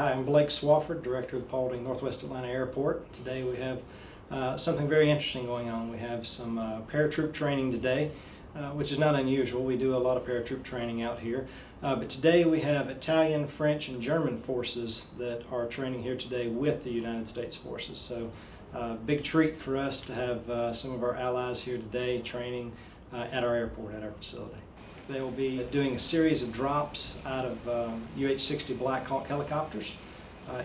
Hi, I'm Blake Swafford, Director of the Paulding Northwest Atlanta Airport. Today we have something very interesting going on. We have some paratroop training today, which is not unusual. We do a lot of paratroop training out here. But today we have Italian, French, and German forces that are training here today with the United States forces. So big treat for us to have some of our allies here today training at our airport, at our facility. They will be doing a series of drops out of UH-60 Black Hawk helicopters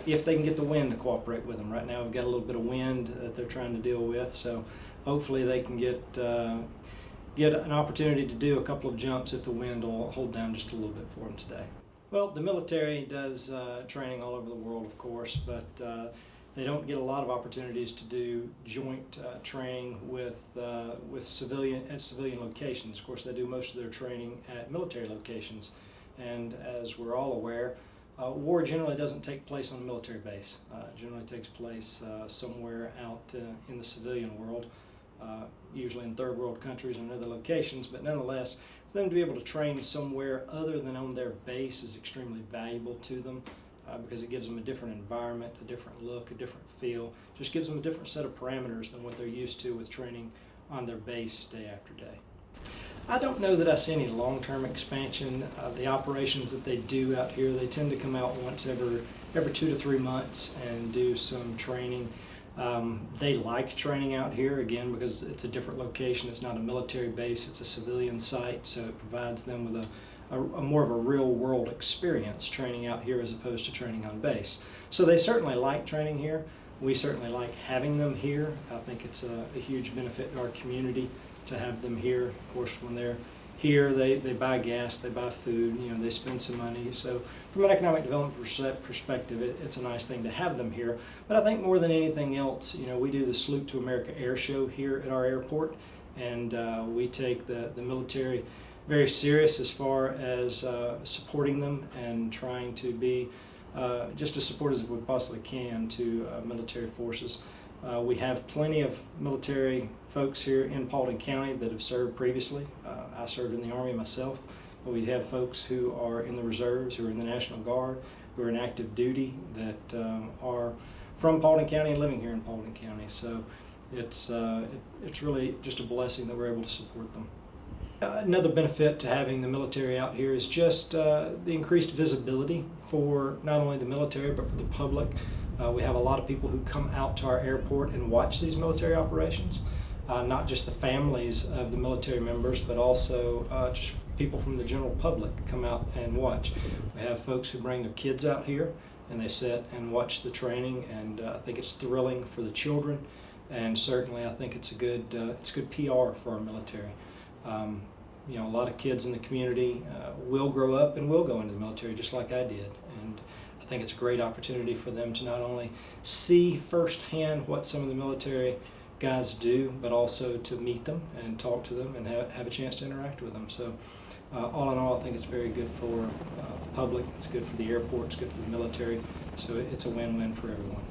if they can get the wind to cooperate with them. Right now we've got a little bit of wind that they're trying to deal with, so hopefully they can get an opportunity to do a couple of jumps if the wind will hold down just a little bit for them today. Well, the military does training all over the world, of course, but they don't get a lot of opportunities to do joint training with civilian locations. Of course, they do most of their training at military locations, and as we're all aware, war generally doesn't take place on a military base. It generally takes place somewhere out in the civilian world, usually in third world countries and other locations, but nonetheless, for them to be able to train somewhere other than on their base is extremely valuable to them. Because it gives them a different environment, a different look, a different feel, just gives them a different set of parameters than what they're used to with training on their base day after day. I don't know that I see any long-term expansion of the operations that they do out here. They tend to come out once every 2 to 3 months and do some training. They like training out here, again, because it's a different location. It's not a military base, it's a civilian site, so it provides them with a more of a real-world experience training out here as opposed to training on base. So they certainly like training here. We certainly like having them here. I think it's a huge benefit to our community to have them here. Of course, when they're here, they buy gas, they buy food, they spend some money. So from an economic development perspective, it's a nice thing to have them here. But I think more than anything else, we do the Salute to America Air Show here at our airport, and we take the military very serious as far as supporting them and trying to be just as supportive as we possibly can to military forces. We have plenty of military folks here in Paulding County that have served previously. I served in the Army myself, but we have folks who are in the reserves, who are in the National Guard, who are in active duty that are from Paulding County and living here in Paulding County. So it's really just a blessing that we're able to support them. Another benefit to having the military out here is just the increased visibility for not only the military but for the public. We have a lot of people who come out to our airport and watch these military operations, not just the families of the military members, but also just people from the general public come out and watch. We have folks who bring their kids out here and they sit and watch the training, and I think it's thrilling for the children, and certainly I think it's good PR for our military. A lot of kids in the community will grow up and will go into the military just like I did, and I think it's a great opportunity for them to not only see firsthand what some of the military guys do, but also to meet them and talk to them and have a chance to interact with them. So all in all, I think it's very good for the public, it's good for the airport, it's good for the military, so it's a win-win for everyone.